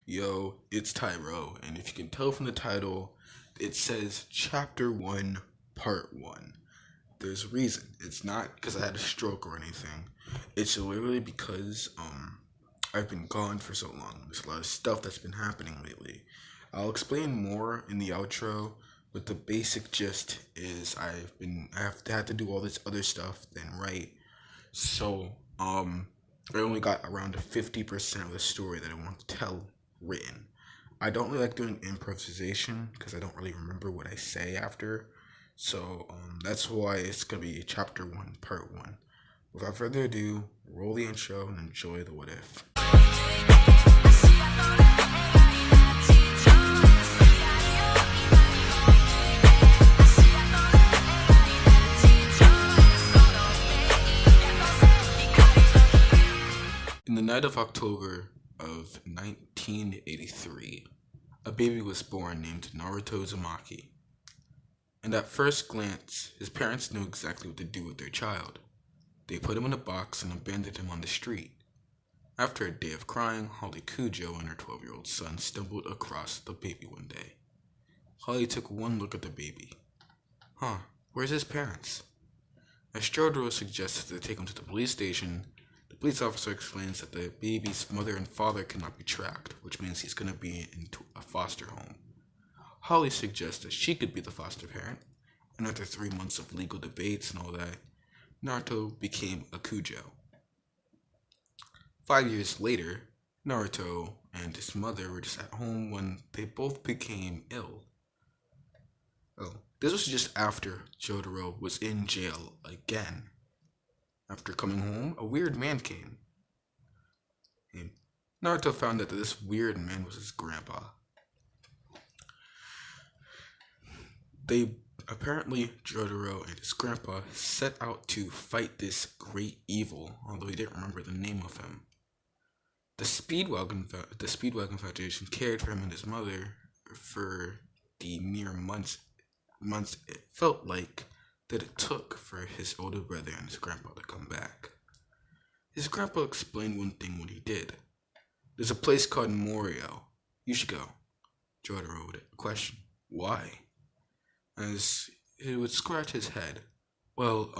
Yo, it's Tyro, and if you can tell from the title, it says Chapter 1, Part 1. There's a reason. It's not because I had a stroke or anything. It's literally because I've been gone for so long. There's a lot of stuff that's been happening lately. I'll explain more in the outro, but the basic gist is had to do all this other stuff, then write. So, I only got around 50% of the story that I want to tell written. I don't really like doing improvisation because I don't really remember what I say after. So, that's why it's gonna be chapter 1, part 1. Without further ado, roll the intro and enjoy the what if. In the night of October of 1983, a baby was born named Naruto Uzumaki. And at first glance, his parents knew exactly what to do with their child. They put him in a box and abandoned him on the street. After a day of crying, Holly Kujo and her 12-year-old son stumbled across the baby one day. Holly took one look at the baby. Where's his parents? As Jojo suggests that they take him to the police station, the police officer explains that the baby's mother and father cannot be tracked, which means he's going to be in a foster home. Holly suggests that she could be the foster parent, and after 3 months of legal debates and all that, Naruto became a Kujo. 5 years later, Naruto and his mother were just at home when they both became ill. This was just after Jotaro was in jail again. After coming home, a weird man came. And Naruto found that this weird man was his grandpa. Jotaro and his grandpa set out to fight this great evil, although he didn't remember the name of him. The Speedwagon Foundation cared for him and his mother for the mere months it felt like that it took for his older brother and his grandpa to come back. His grandpa explained one thing when he did. There's a place called Morio. You should go. Jotaro would question. Why? As he would scratch his head. Well,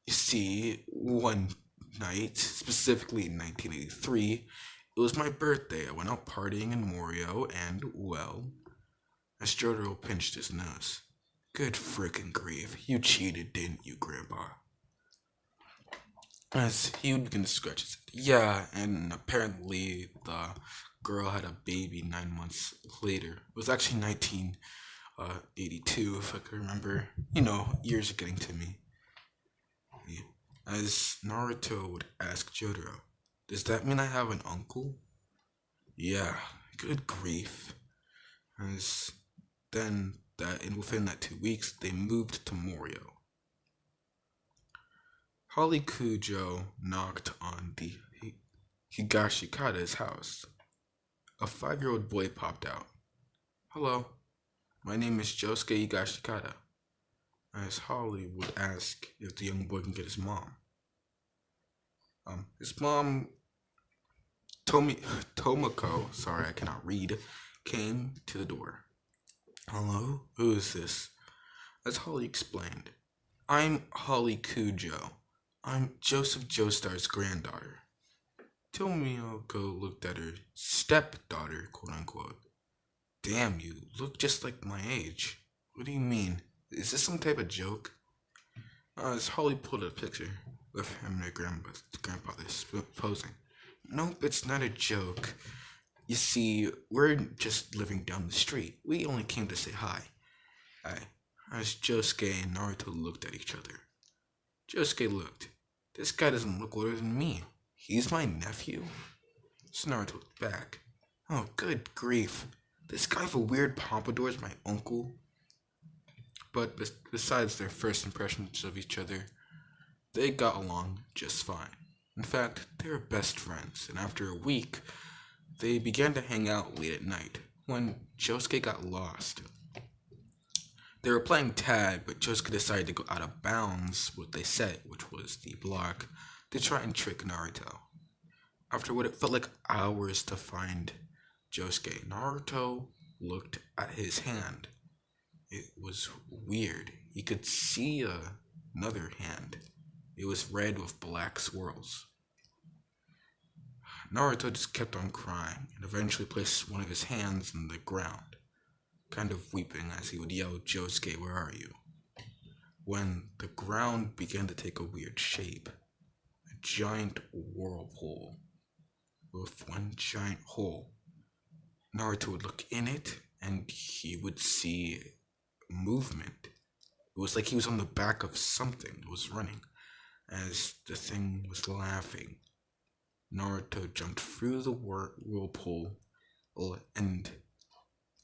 you see, one night, specifically in 1983, it was my birthday. I went out partying in Morio, and, well, as Jotaro pinched his nose. Good frickin' grief. You cheated, didn't you, Grandpa? As he would begin to scratch his head. Yeah, and apparently the girl had a baby 9 months later. It was actually 1982, if I can remember. Years are getting to me. Yeah. As Naruto would ask Jotaro, does that mean I have an uncle? Yeah, good grief. As then and within that 2 weeks, they moved to Morio. Holly Kujo knocked on the Higashikata's house. A 5-year-old boy popped out. Hello, my name is Josuke Higashikata. As Holly would ask if the young boy can get his mom. His mom, Tomoko, sorry I cannot read, came to the door. Hello? Who is this? As Holly explained, I'm Holly Kujo. I'm Joseph Joestar's granddaughter. Tomoko looked at her stepdaughter, quote-unquote. Damn, you look just like my age. What do you mean? Is this some type of joke? As Holly pulled a picture of him and her grandfather posing. Nope, it's not a joke. You see, we're just living down the street. We only came to say hi. As Josuke and Naruto looked at each other. Josuke looked. This guy doesn't look older than me. He's my nephew? So Naruto looked back. Oh, good grief. This guy with a weird pompadour is my uncle? But besides their first impressions of each other, they got along just fine. In fact, they were best friends, and after a week, they began to hang out late at night, when Josuke got lost. They were playing tag, but Josuke decided to go out of bounds what they set, which was the block, to try and trick Naruto. After what it felt like hours to find Josuke. Naruto looked at his hand. It was weird. He could see another hand. It was red with black swirls. Naruto just kept on crying and eventually placed one of his hands in the ground, kind of weeping as he would yell, "Josuke, where are you?" When the ground began to take a weird shape, a giant whirlpool with one giant hole. Naruto would look in it and he would see movement. It was like he was on the back of something that was running as the thing was laughing. Naruto jumped through the whirlpool and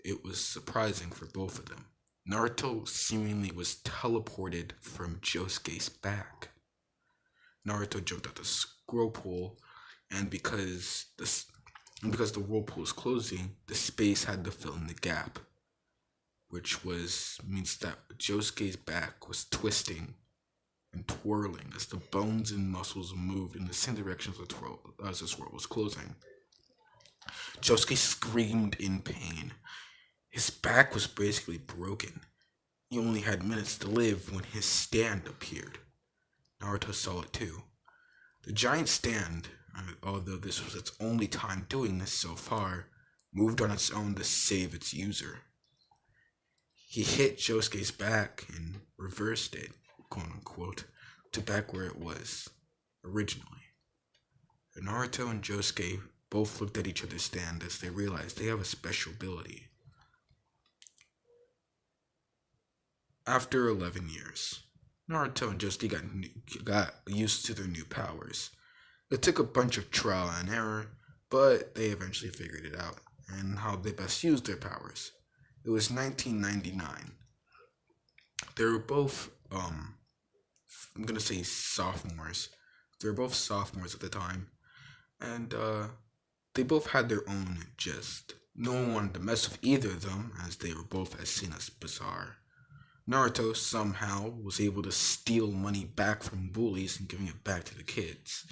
it was surprising for both of them. Naruto seemingly was teleported from Josuke's back. Naruto jumped out the whirlpool, and because the whirlpool was closing, the space had to fill in the gap, which means that Josuke's back was twisting and twirling as the bones and muscles moved in the same direction as the swirl was closing. Josuke screamed in pain. His back was basically broken. He only had minutes to live when his stand appeared. Naruto saw it too. The giant stand, although this was its only time doing this so far, moved on its own to save its user. He hit Josuke's back and reversed it, quote unquote, to back where it was originally. Naruto and Josuke both looked at each other's stand as they realized they have a special ability. After 11 years, Naruto and Josuke got used to their new powers. It took a bunch of trial and error, but they eventually figured it out and how they best used their powers. It was 1999. They were both, I'm gonna say sophomores. They were both sophomores at the time, and they both had their own gist. No one wanted to mess with either of them, as they were both as seen as bizarre. Naruto somehow was able to steal money back from bullies and giving it back to the kids,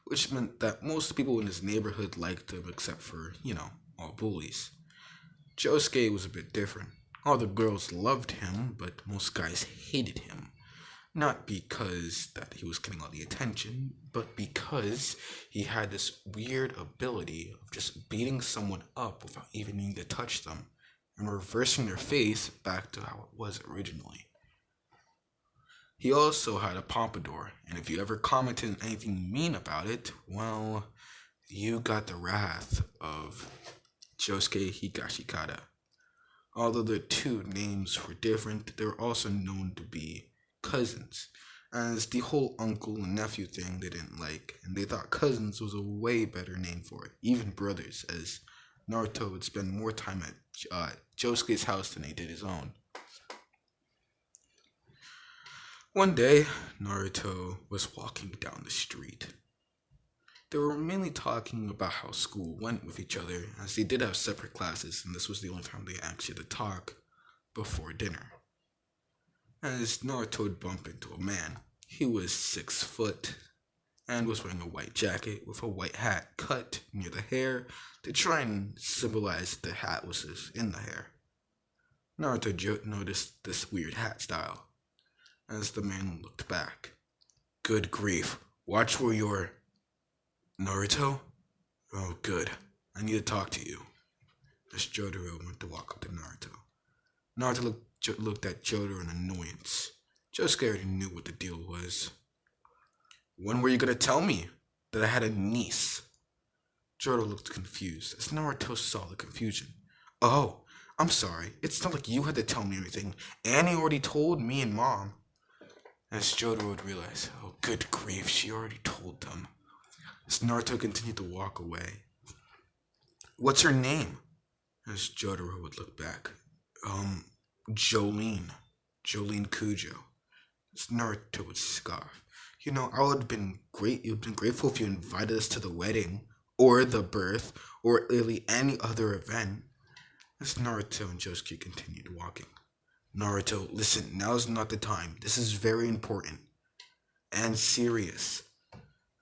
which meant that most people in his neighborhood liked him except for, all bullies. Josuke was a bit different. All the girls loved him, but most guys hated him. Not because that he was getting all the attention, but because he had this weird ability of just beating someone up without even needing to touch them, and reversing their face back to how it was originally. He also had a pompadour, and if you ever commented anything mean about it, well, you got the wrath of Josuke Higashikata. Although their two names were different, they were also known to be cousins, as the whole uncle and nephew thing they didn't like, and they thought cousins was a way better name for it, even brothers, as Naruto would spend more time at Josuke's house than he did his own. One day, Naruto was walking down the street. They were mainly talking about how school went with each other, as they did have separate classes, and this was the only time they actually had to talk before dinner. As Naruto would bump into a man, he was 6 foot, and was wearing a white jacket with a white hat cut near the hair to try and symbolize the hat was in the hair. Naruto noticed this weird hat style, as the man looked back. "Good grief, watch where you're..." "Naruto? Oh, good. I need to talk to you." As Jojo went to walk up to Naruto. Naruto looked at Jojo in annoyance. Josuke already knew what the deal was. "When were you gonna tell me that I had a niece?" Jojo looked confused as Naruto saw the confusion. "Oh, I'm sorry. It's not like you had to tell me everything. Annie already told me and Mom." As Jojo would realize, oh, good grief, she already told them. As Naruto continued to walk away. "What's her name?" As Jojo would look back. Jolene Kujo." As Naruto would scoff. I would have been grateful if you invited us to the wedding, or the birth, or really any other event. As Naruto and Josuke continued walking. "Naruto, listen, now's not the time. This is very important. And serious."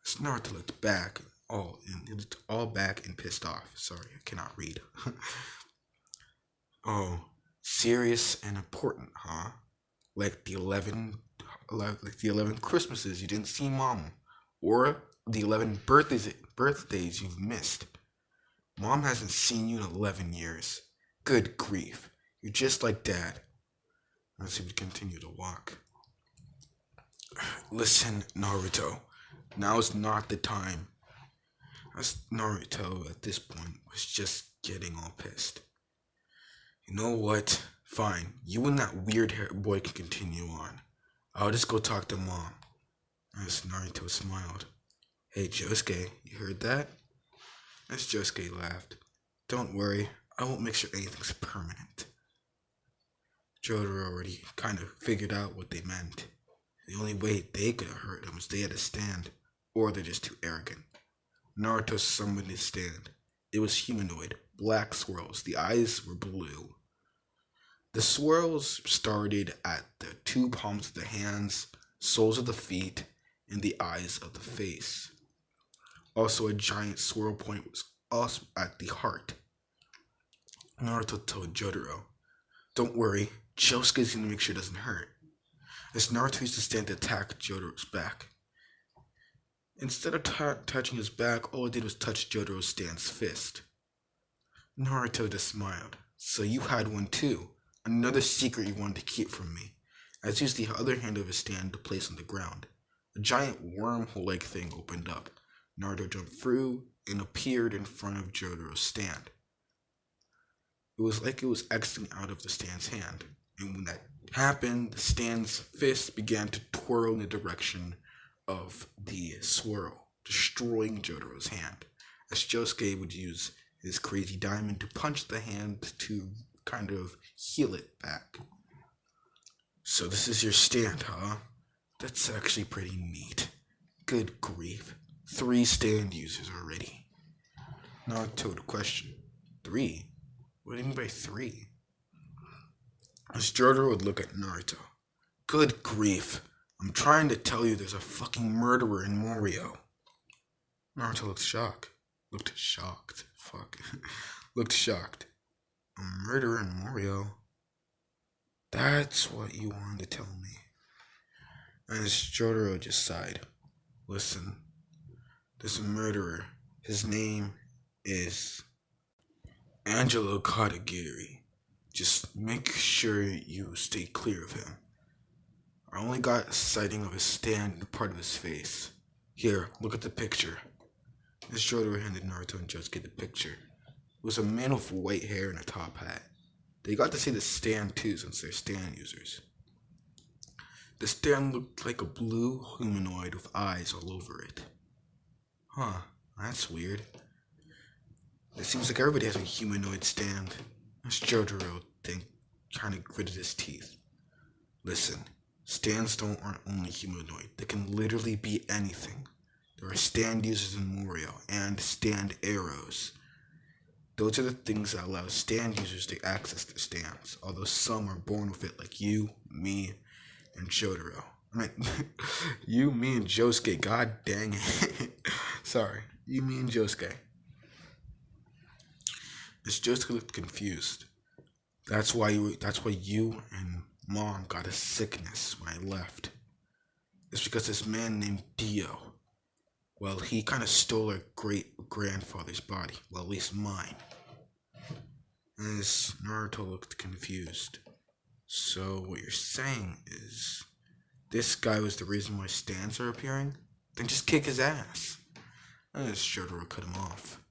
As Naruto looked back, it's all back and pissed off. Sorry, I cannot read. Oh, serious and important, huh? Like the 11 Christmases you didn't see Mom, or the 11 birthdays you've missed. Mom hasn't seen you in 11 years. Good grief, you're just like Dad. As he would continue to walk. Listen, Naruto, now's not the time. As Naruto at this point was just getting all pissed. You know what? Fine, you and that weird haired boy can continue on. I'll just go talk to Mom. As Naruto smiled. Hey Josuke, you heard that? As Josuke laughed. Don't worry, I won't make sure anything's permanent. Jojo already kind of figured out what they meant. The only way they could have hurt him was they had to stand, or they're just too arrogant. Naruto summoned his stand. It was humanoid, black swirls. The eyes were blue. The swirls started at the two palms of the hands, soles of the feet, and the eyes of the face. Also, a giant swirl point was also at the heart. Naruto told Jotaro, don't worry, Josuke's gonna make sure it doesn't hurt. As Naruto used to stand to attack Jotaro's back. Instead of touching his back, all it did was touch Jotaro's stand's fist. Naruto just smiled. So you had one too. Another secret you wanted to keep from me. As he used the other hand of his stand to place on the ground. A giant wormhole-like thing opened up. Naruto jumped through and appeared in front of Jotaro's stand. It was like it was exiting out of the stand's hand. And when that happened, the stand's fist began to twirl in the direction of the swirl, destroying Jotaro's hand, as Josuke would use his crazy diamond to punch the hand to kind of heal it back. So this is your stand, huh? That's actually pretty neat. Good grief. 3 stand users already. Naruto to question. 3? What do you mean by 3? As Jotaro would look at Naruto. Good grief. I'm trying to tell you there's a fucking murderer in Morio. Naruto looked shocked. Looked shocked. A murderer in Morio? That's what you wanted to tell me. As Jotaro just sighed. Listen, there's a murderer. His name is Angelo Katagiri. Just make sure you stay clear of him. I only got a sighting of his stand and part of his face. Here, look at the picture. As Jojo handed Naruto and Josuke the picture. It was a man with white hair and a top hat. They got to see the stand too since they're stand users. The stand looked like a blue humanoid with eyes all over it. Huh, that's weird. It seems like everybody has a humanoid stand. As Jotaro kind of gritted his teeth. Listen, stands aren't only humanoid. They can literally be anything. There are stand users in Morio and stand arrows. Those are the things that allow stand users to access their stands, although some are born with it like you, me, and Jotaro. I mean, you, me, and Josuke, god dang it. Sorry, you, me, and Josuke. As Josuke looked confused. That's why you and Mom got a sickness when I left. It's because this man named Dio, well, he kind of stole our great-grandfather's body. Well, at least mine. As Naruto looked confused. So, what you're saying is, this guy was the reason why stands are appearing? Then just kick his ass. As Jotaro cut him off.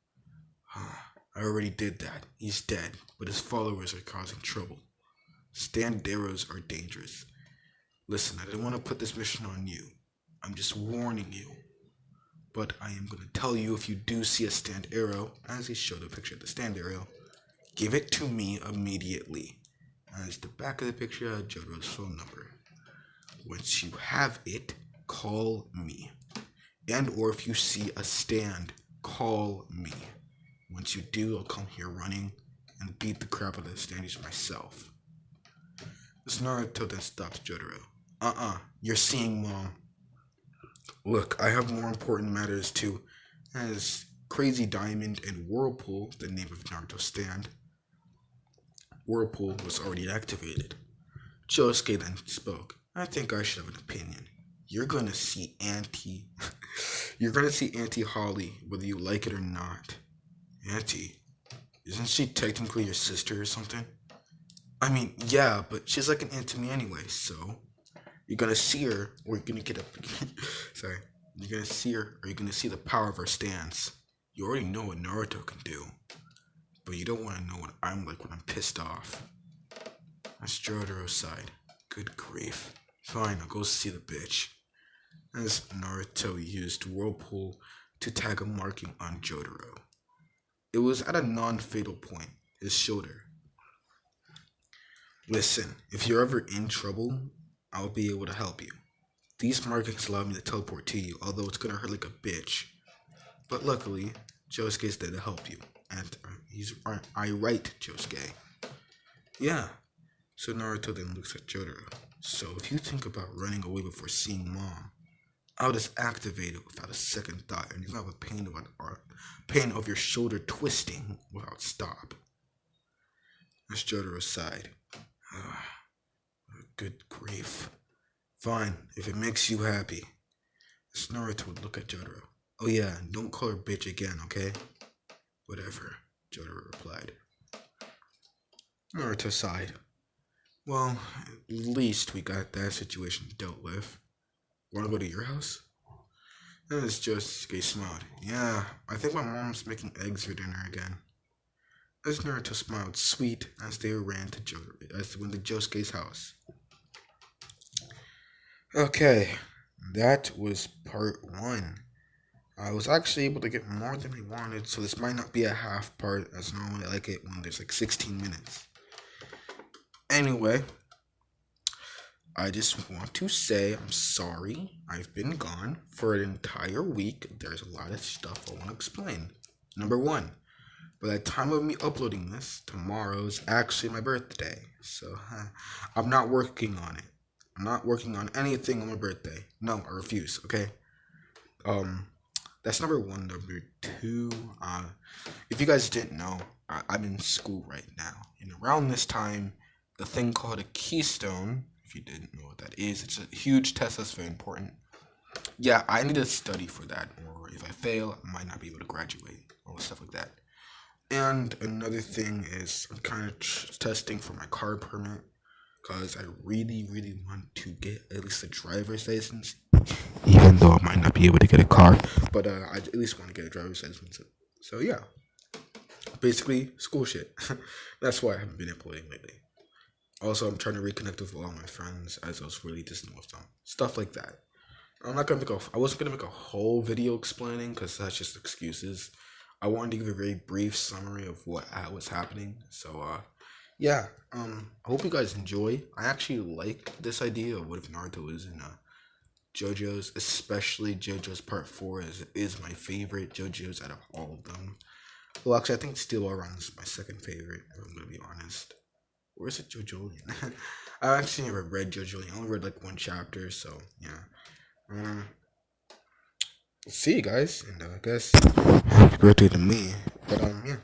I already did that. He's dead, but his followers are causing trouble. Stand arrows are dangerous. Listen, I didn't want to put this mission on you. I'm just warning you. But I am going to tell you if you do see a stand arrow, as he showed a picture of the stand arrow, give it to me immediately. As the back of the picture had Jotaro's phone number. Once you have it, call me. And or if you see a stand, call me. Once you do, I'll come here running and beat the crap out of the standees myself. As Naruto then stops Jotaro. You're seeing Mom. Look, I have more important matters to As Crazy Diamond and Whirlpool, the name of Naruto stand, Whirlpool was already activated. Josuke then spoke. I think I should have an opinion. You're gonna see you're gonna see Auntie Holly, whether you like it or not. Auntie? Isn't she technically your sister or something? I mean, yeah, but she's like an aunt to me anyway, so you're gonna see her, or you're gonna get up. Sorry. You're gonna see her, or you're gonna see the power of her stance. You already know what Naruto can do, but you don't want to know what I'm like when I'm pissed off. That's Jotaro's side. Good grief. Fine, I'll go see the bitch. As Naruto used Whirlpool to tag a marking on Jotaro. It was at a non-fatal point, his shoulder. Listen, if you're ever in trouble, I'll be able to help you. These markings allow me to teleport to you, although it's gonna hurt like a bitch. But luckily, Josuke's there to help you. And he's right, Josuke. Yeah. So Naruto then looks at Jotaro. So if you think about running away before seeing Mom, I'll just activate it without a second thought, and you'll have a pain of your shoulder twisting without stop. That's Jotaro's side. Good grief. Fine, if it makes you happy. As Naruto would look at Jotaro. Oh yeah, don't call her bitch again, okay? Whatever, Jotaro replied. Naruto sighed. Well, at least we got that situation dealt with. Wanna go to your house? And as Josuke smiled. Yeah, I think my mom's making eggs for dinner again. As Naruto smiled sweet as they ran to Josuke's house. Okay, that was part 1. I was actually able to get more than I wanted, so this might not be a half part, as normally I like it when there's like 16 minutes. Anyway, I just want to say I'm sorry I've been gone for an entire week. There's a lot of stuff I want to explain. Number 1, by the time of me uploading this, tomorrow's actually my birthday, so I'm not working on it. I'm not working on anything on my birthday. No, I refuse, okay? That's number 1. Number 2, if you guys didn't know, I'm in school right now. And around this time, the thing called a keystone, if you didn't know what that is, it's a huge test that's very important. Yeah, I need to study for that, or if I fail, I might not be able to graduate, all stuff like that. And another thing is I'm kind of testing for my car permit, because I really, really want to get at least a driver's license, even though I might not be able to get a car, but I at least want to get a driver's license. So yeah, basically school shit. That's why I haven't been uploading lately. Also, I'm trying to reconnect with all my friends, as I was really distant with them. Stuff like that. I wasn't gonna make a whole video explaining, because that's just excuses. I wanted to give a very brief summary of what was happening. So yeah, I hope you guys enjoy. I actually like this idea of what if Naruto is in JoJo's, especially JoJo's Part 4 is my favorite JoJo's out of all of them. Well, actually, I think Steel Ball Run is my second favorite, if I'm gonna be honest. Or is it JoJolion? I actually never read JoJolion. I only read like 1 chapter, so yeah. See you guys, and I guess happy birthday to me. But yeah.